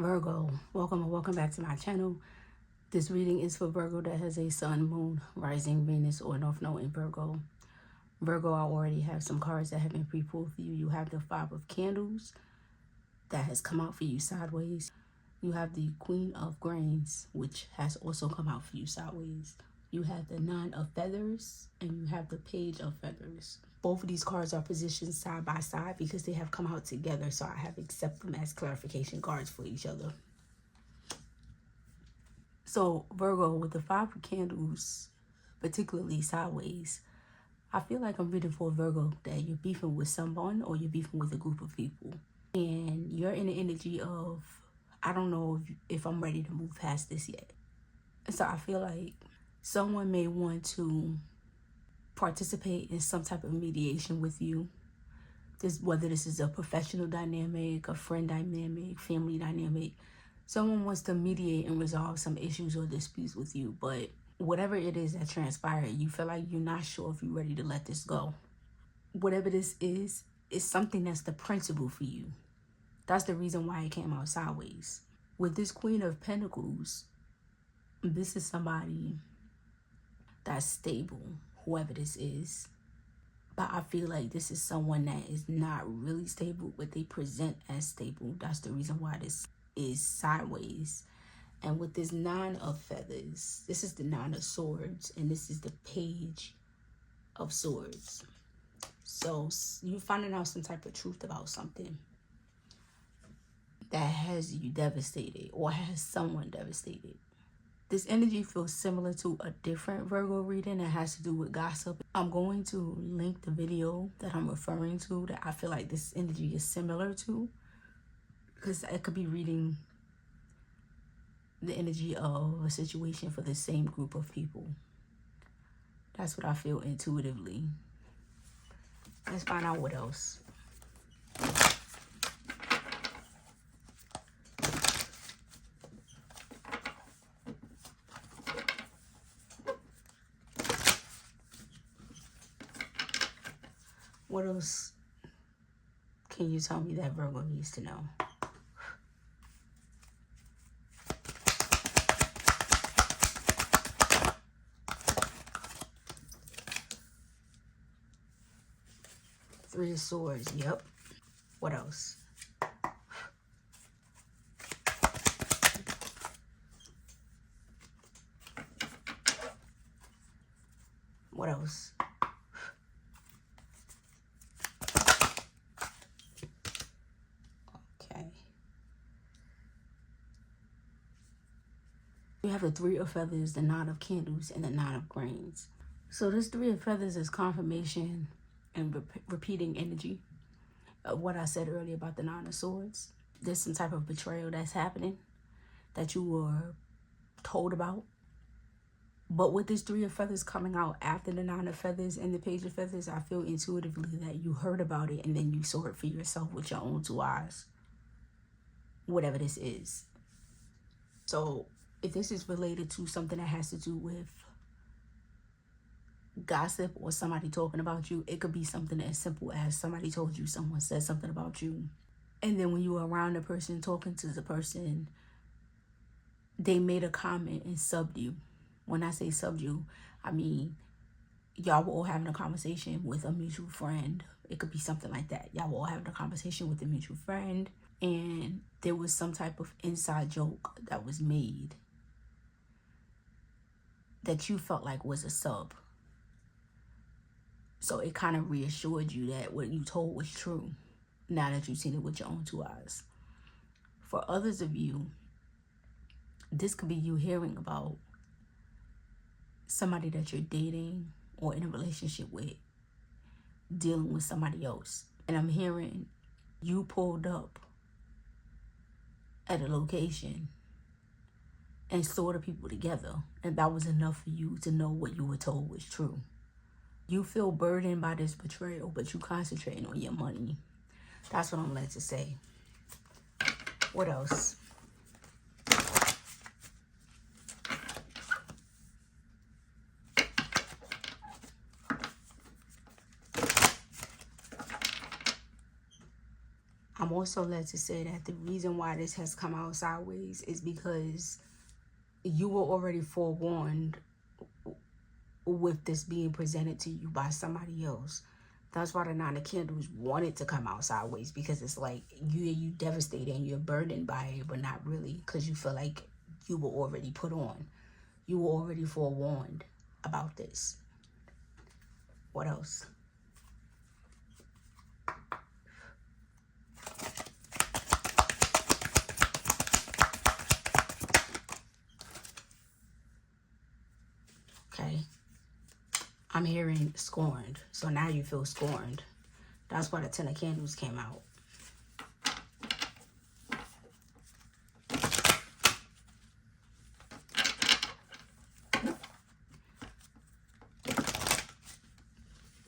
Virgo, welcome and welcome back to my channel. This reading is for Virgo that has a sun, moon, rising, Venus, or north node in Virgo. Virgo, I already have some cards that have been pre-pulled for you. You have the Five of Candles that has come out for you sideways. You have the Queen of Grains, which has also come out for you sideways. You have the Nine of Feathers, and you have the Page of Feathers. Both of these cards are positioned side by side because they have come out together, so I have accepted them as clarification cards for each other. So, Virgo, with the Five of Candles, particularly sideways, I feel like I'm reading for Virgo that you're beefing with someone or you're beefing with a group of people. And you're in the energy of, I don't know if I'm ready to move past this yet. So I feel like someone may want to participate in some type of mediation with you. Whether this is a professional dynamic, a friend dynamic, family dynamic. Someone wants to mediate and resolve some issues or disputes with you. But whatever it is that transpired, you feel like you're not sure if you're ready to let this go. Whatever this is something that's the principle for you. That's the reason why it came out sideways. With this Queen of Pentacles, this is somebody that's stable, whoever this is. But I feel like this is someone that is not really stable, but they present as stable. That's the reason why this is sideways. And with this Nine of Feathers, this is the Nine of Swords, and this is the Page of Swords. So you're finding out some type of truth about something that has you devastated or has someone devastated. This energy feels similar to a different Virgo reading that has to do with gossip. I'm going to link the video that I'm referring to that I feel like this energy is similar to, because it could be reading the energy of a situation for the same group of people. That's what I feel intuitively. Let's find out what else. What else can you tell me that Virgo needs to know? Three of Swords, yep. What else? What else? Okay. You have the Three of Feathers, the Nine of Candles, and the Nine of Grains. So this Three of Feathers is confirmation and repeating energy of what I said earlier about the Nine of Swords. There's some type of betrayal that's happening that you were told about. But with this Three of Feathers coming out after the Nine of Feathers and the Page of Feathers, I feel intuitively that you heard about it and then you saw it for yourself with your own two eyes. Whatever this is. So if this is related to something that has to do with gossip or somebody talking about you, it could be something as simple as somebody told you someone said something about you. And then when you were around the person, talking to the person, they made a comment and subbed you. When I say subbed you, I mean y'all were all having a conversation with a mutual friend. It could be something like that. Y'all were all having a conversation with a mutual friend, and there was some type of inside joke that was made that you felt like was a sub. So it kind of reassured you that what you told was true, now that you've seen it with your own two eyes. For others of you, this could be you hearing about somebody that you're dating or in a relationship with dealing with somebody else. And I'm hearing you pulled up at a location and saw the people together, and that was enough for you to know what you were told was true. You feel burdened by this betrayal, but you concentrating on your money. That's what I'm led to say. What else? I'm also led to say that the reason why this has come out sideways is because you were already forewarned with this being presented to you by somebody else. That's why the Nine of Candles wanted to come out sideways, because it's like you devastated and you're burdened by it, but not really, because you feel like you were already put on. You were already forewarned about this. What else? Okay. I'm hearing scorned. So now you feel scorned. That's why the Ten of Candles came out.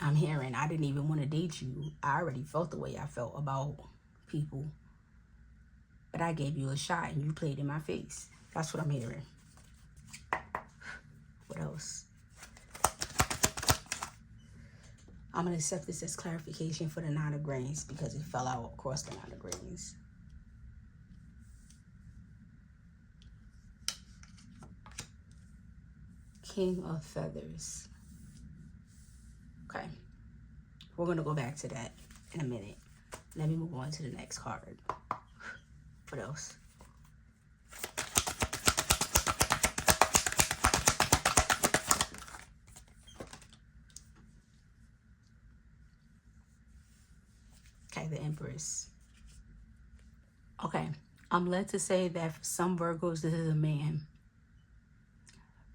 I'm hearing, I didn't even want to date you. I already felt the way I felt about people. But I gave you a shot and you played in my face. That's what I'm hearing. What else? I'm going to accept this as clarification for the Nine of Grains, because it fell out across the Nine of Grains. King of Feathers. Okay. We're going to go back to that in a minute. Let me move on to the next card. What else? Okay, the Empress. Okay, I'm led to say that for some Virgos, this is a man.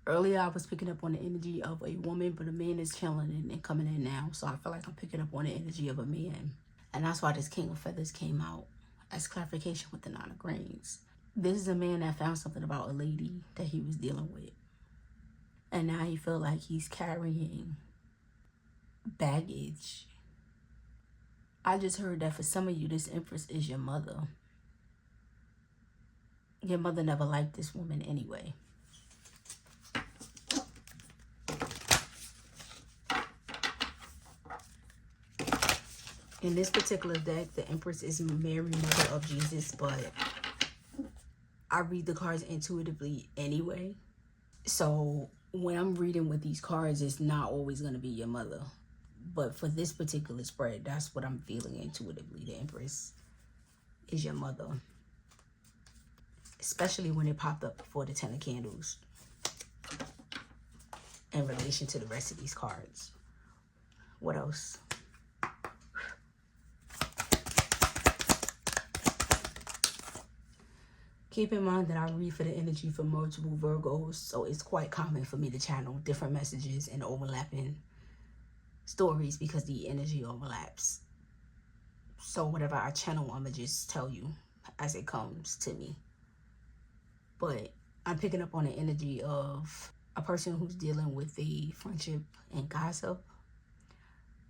Earlier, I was picking up on the energy of a woman, but a man is chilling and coming in now. So I feel like I'm picking up on the energy of a man. And that's why this King of Feathers came out as clarification with the Nine of Grains. This is a man that found something about a lady that he was dealing with. And now he feel like he's carrying baggage. I just heard that for some of you, this Empress is your mother. Your mother never liked this woman anyway. In this particular deck, the Empress is Mary, Mother of Jesus, but I read the cards intuitively anyway. So when I'm reading with these cards, it's not always going to be your mother. But for this particular spread, that's what I'm feeling intuitively. The Empress is your mother. Especially when it popped up before the Ten of Candles. In relation to the rest of these cards. What else? Keep in mind that I read for the energy for multiple Virgos, so it's quite common for me to channel different messages and overlapping stories because the energy overlaps. So whatever I channel, I'm going to just tell you as it comes to me. But I'm picking up on the energy of a person who's dealing with the friendship and gossip.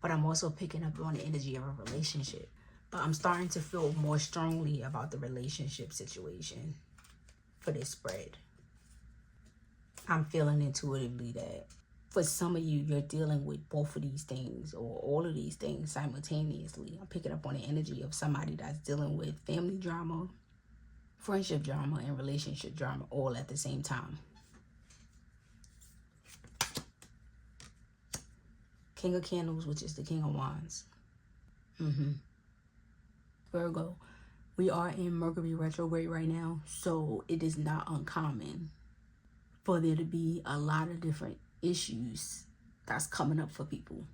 But I'm also picking up on the energy of a relationship. But I'm starting to feel more strongly about the relationship situation for this spread. I'm feeling intuitively that for some of you, you're dealing with both of these things or all of these things simultaneously. I'm picking up on the energy of somebody that's dealing with family drama, friendship drama, and relationship drama all at the same time. King of Candles, which is the King of Wands. Virgo, we are in Mercury retrograde right now, so it is not uncommon for there to be a lot of different issues that's coming up for people.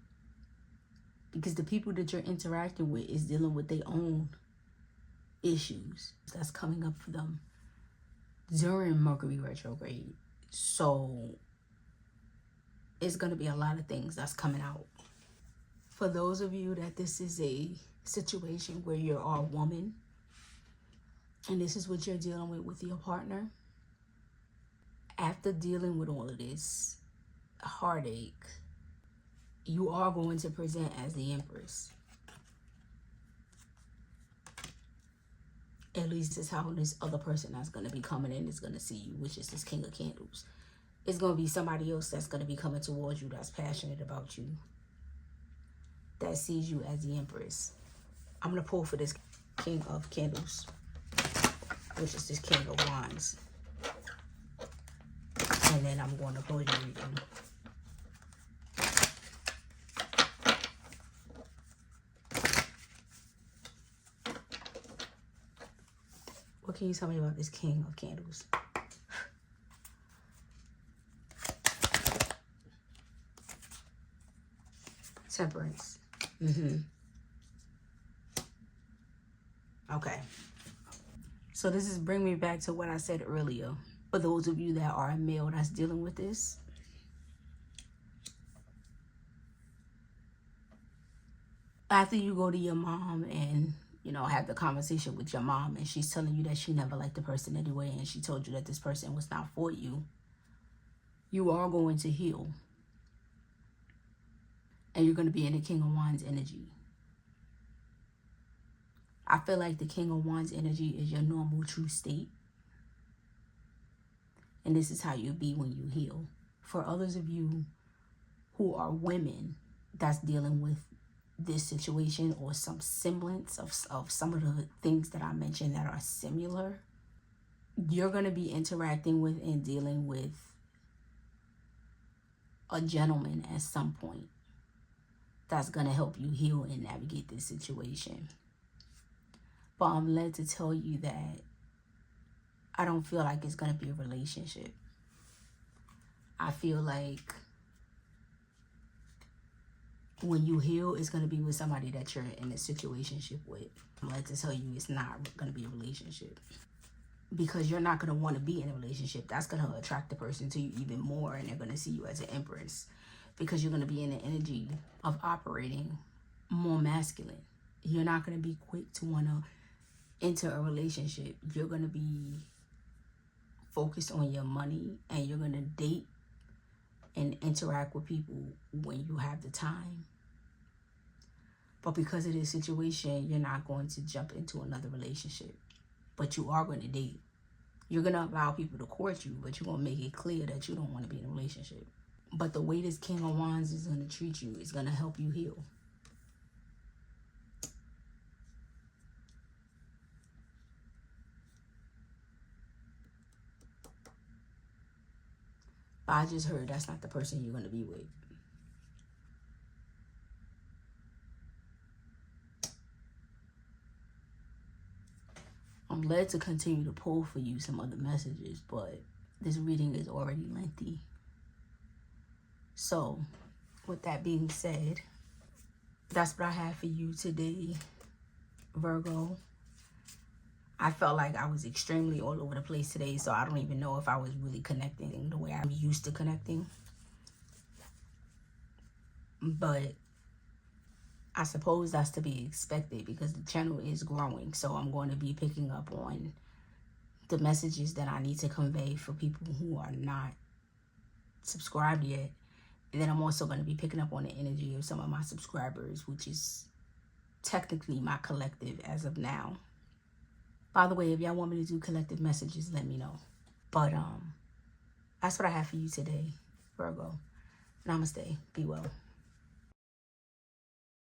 Because the people that you're interacting with is dealing with their own issues that's coming up for them during Mercury retrograde. So it's going to be a lot of things that's coming out. For those of you that this is a situation where you're a woman and this is what you're dealing with your partner, after dealing with all of this heartache, you are going to present as the Empress. At least it's how this other person that's going to be coming in is going to see you, which is this King of Candles. It's going to be somebody else that's going to be coming towards you that's passionate about you, that sees you as the Empress. I'm going to pull for this. King of Candles, which is this King of Wands. And then I'm going to close your reading. What can you tell me about this King of Candles? Temperance. Okay. So this is bringing me back to what I said earlier. For those of you that are a male that's dealing with this, after you go to your mom and, you know, have the conversation with your mom and she's telling you that she never liked the person anyway and she told you that this person was not for you, you are going to heal. And you're going to be in the King of Wands energy. I feel like the King of Wands energy is your normal true state. And this is how you'll be when you heal. For others of you who are women that's dealing with this situation or some semblance of some of the things that I mentioned that are similar, you're going to be interacting with and dealing with a gentleman at some point that's going to help you heal and navigate this situation. But I'm led to tell you that I don't feel like it's going to be a relationship. I feel like when you heal, it's going to be with somebody that you're in a situationship with. I'm led to tell you it's not going to be a relationship. Because you're not going to want to be in a relationship. That's going to attract the person to you even more, and they're going to see you as an empress. Because you're going to be in the energy of operating more masculine. You're not going to be quick to want to enter a relationship. You're going to be focused on your money, and you're going to date and interact with people when you have the time. But because of this situation, you're not going to jump into another relationship. But you are going to date. You're going to allow people to court you, but you're going to make it clear that you don't want to be in a relationship. But the way this King of Wands is going to treat you is going to help you heal. But I just heard that's not the person you're going to be with. I'm led to continue to pull for you some other messages, but this reading is already lengthy. So, with that being said, that's what I have for you today, Virgo. I felt like I was extremely all over the place today, so I don't even know if I was really connecting the way I'm used to connecting. But I suppose that's to be expected because the channel is growing. So I'm going to be picking up on the messages that I need to convey for people who are not subscribed yet. And then I'm also going to be picking up on the energy of some of my subscribers, which is technically my collective as of now. By the way, if y'all want me to do collective messages, let me know. But that's what I have for you today, Virgo. Namaste. Be well.